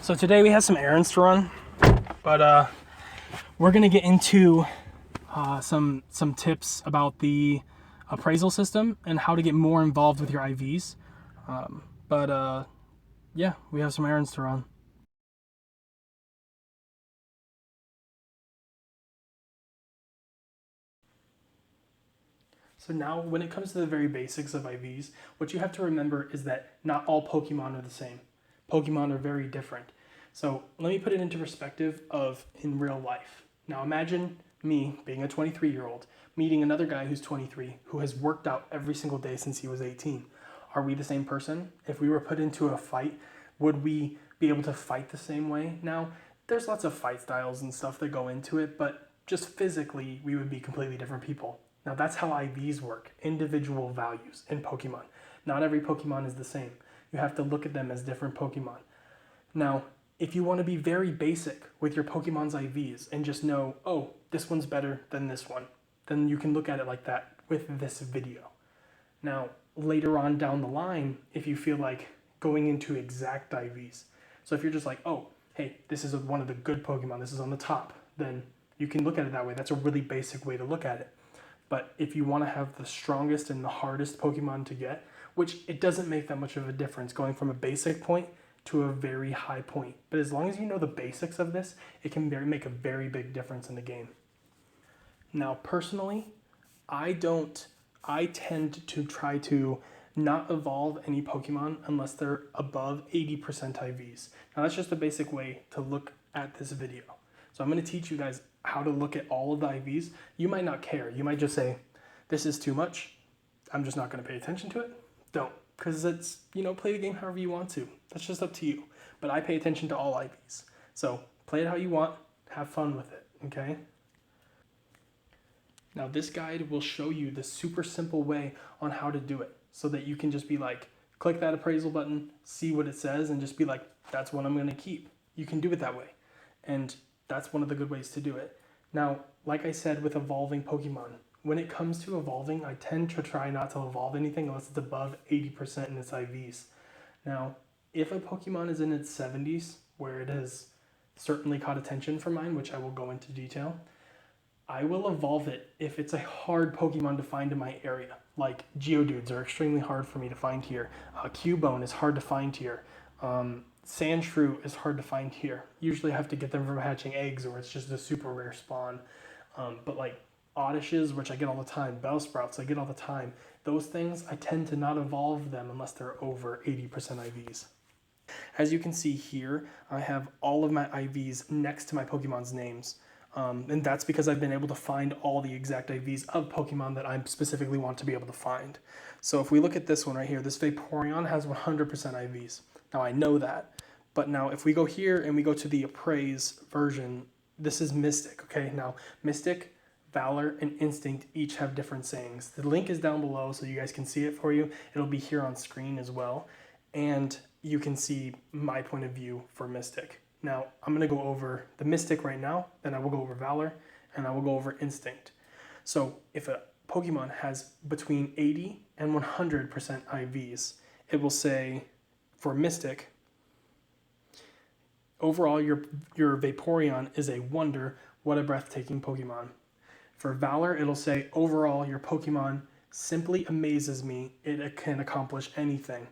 So today we have some errands to run, but we're gonna get into some tips about the appraisal system and how to get more involved with your IVs. Yeah, we have some errands to run. So now, when it comes to the very basics of IVs, what you have to remember is that not all Pokemon are the same. Pokemon are very different. So let me put it into perspective of in real life. Now imagine me being a 23-year-old, meeting another guy who's 23, who has worked out every single day since he was 18. Are we the same person? If we were put into a fight, would we be able to fight the same way? Now, there's lots of fight styles and stuff that go into it, but just physically, we would be completely different people. Now that's how IVs work, individual values in Pokemon. Not every Pokemon is the same. You have to look at them as different Pokemon. Now, if you want to be very basic with your Pokemon's IVs and just know, oh, this one's better than this one, then you can look at it like that with this video. Now, later on down the line, if you feel like going into exact IVs, so if you're just like, oh, hey, this is one of the good Pokemon, this is on the top, then you can look at it that way. That's a really basic way to look at it. But if you want to have the strongest and the hardest Pokemon to get, which it doesn't make that much of a difference going from a basic point to a very high point. But as long as you know the basics of this, it can make a very big difference in the game. Now, personally, I tend to try to not evolve any Pokemon unless they're above 80% IVs. Now, that's just a basic way to look at this video. So I'm going to teach you guys how to look at all of the IVs. You might not care. You might just say, this is too much. I'm just not going to pay attention to it. Don't. Because it's, play the game however you want to. That's just up to you. But I pay attention to all IVs. So play it how you want. Have fun with it. Okay? Now this guide will show you the super simple way on how to do it. So that you can just be like, click that appraisal button, see what it says, and just be like, that's what I'm going to keep. You can do it that way. And that's one of the good ways to do it. Now, like I said with evolving Pokemon, when it comes to evolving, I tend to try not to evolve anything unless it's above 80% in its IVs. Now, if a Pokemon is in its 70s, where it has certainly caught attention for mine, which I will go into detail, I will evolve it if it's a hard Pokemon to find in my area. Like Geodudes are extremely hard for me to find here. Cubone is hard to find here. Sandshrew is hard to find here. Usually I have to get them from hatching eggs or it's just a super rare spawn. But like Oddishes, which I get all the time, Bellsprouts I get all the time, those things I tend to not evolve them unless they're over 80% IVs. As you can see here, I have all of my IVs next to my Pokemon's names. And that's because I've been able to find all the exact IVs of Pokemon that I specifically want to be able to find. So if we look at this one right here, this Vaporeon has 100% IVs. Now I know that, but now if we go here and we go to the Appraise version, this is Mystic, okay? Now Mystic, Valor, and Instinct each have different sayings. The link is down below so you guys can see it for you. It'll be here on screen as well. And you can see my point of view for Mystic. Now, I'm going to go over the Mystic right now, then I will go over Valor, and I will go over Instinct. So if a Pokemon has between 80 and 100% IVs, it will say, for Mystic, overall your Vaporeon is a wonder, what a breathtaking Pokemon. For Valor, it'll say, overall your Pokemon simply amazes me, it can accomplish anything.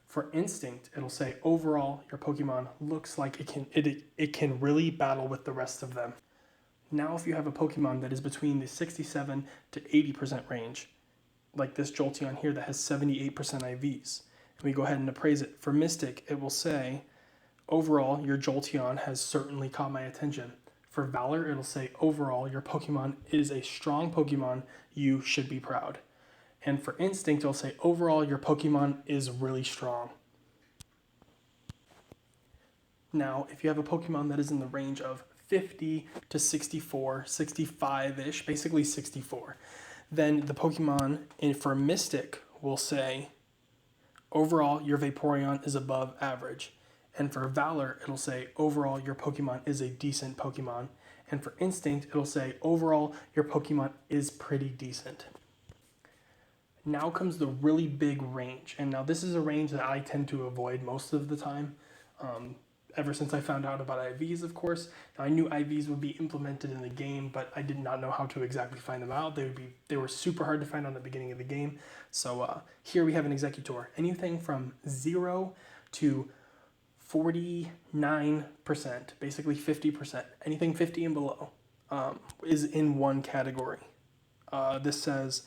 For Instinct, it'll say, overall, your Pokemon looks like it can really battle with the rest of them. Now, if you have a Pokemon that is between the 67 to 80% range, like this Jolteon here that has 78% IVs, and we go ahead and appraise it. For Mystic, it will say, overall, your Jolteon has certainly caught my attention. For Valor, it'll say, overall, your Pokemon is a strong Pokemon, you should be proud. And for Instinct, it'll say, overall, your Pokemon is really strong. Now, if you have a Pokemon that is in the range of 50 to 64, 65-ish, basically 64, then the Pokemon for Mystic will say, overall, your Vaporeon is above average. And for Valor, it'll say, overall, your Pokemon is a decent Pokemon. And for Instinct, it'll say, overall, your Pokemon is pretty decent. Now comes the really big range. And now this is a range that I tend to avoid most of the time. ever since I found out about IVs, of course. Now, I knew IVs would be implemented in the game, but I did not know how to exactly find them out. They were super hard to find on the beginning of the game. So here we have an executor. Anything from 0 to 49%, basically 50%. Anything 50 and below is in one category. This says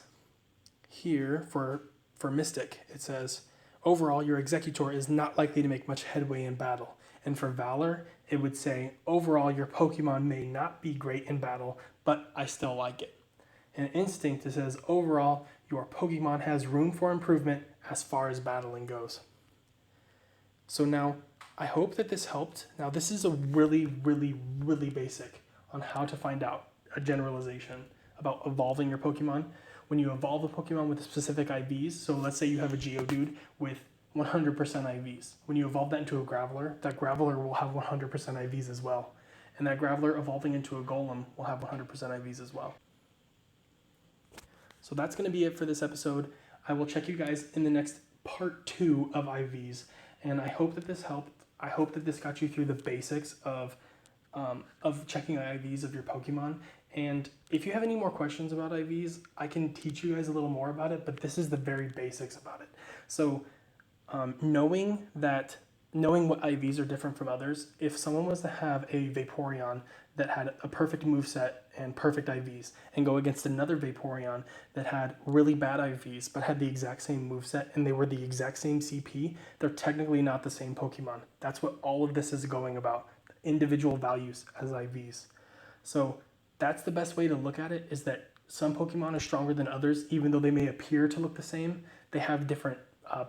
here for Mystic, it says, overall, your executor is not likely to make much headway in battle. And for Valor, it would say, overall, your Pokemon may not be great in battle, but I still like it. And Instinct, it says, overall, your Pokemon has room for improvement as far as battling goes. So now, I hope that this helped. Now, this is a really, really, really basic on how to find out a generalization about evolving your Pokemon. When you evolve a Pokemon with specific IVs, so let's say you have a Geodude with 100% IVs. When you evolve that into a Graveler, that Graveler will have 100% IVs as well. And that Graveler evolving into a Golem will have 100% IVs as well. So that's going to be it for this episode. I will check you guys in the next part 2 of IVs. And I hope that this helped. I hope that this got you through the basics of checking IVs of your Pokemon. And if you have any more questions about IVs, I can teach you guys a little more about it, but this is the very basics about it. So knowing what IVs are different from others, if someone was to have a Vaporeon that had a perfect moveset and perfect IVs and go against another Vaporeon that had really bad IVs but had the exact same moveset and they were the exact same CP, they're technically not the same Pokemon. That's what all of this is going about, individual values as IVs. So that's the best way to look at it, is that some Pokemon are stronger than others, even though they may appear to look the same. They have different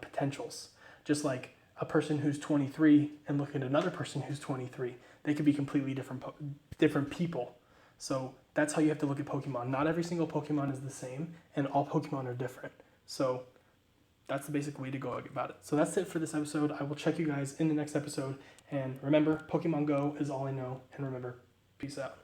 potentials. Just like a person who's 23 and look at another person who's 23, they could be completely different people. So that's how you have to look at Pokemon. Not every single Pokemon is the same, and all Pokemon are different. So that's the basic way to go about it. So that's it for this episode. I will check you guys in the next episode. And remember, Pokemon Go is all I know. And remember, peace out.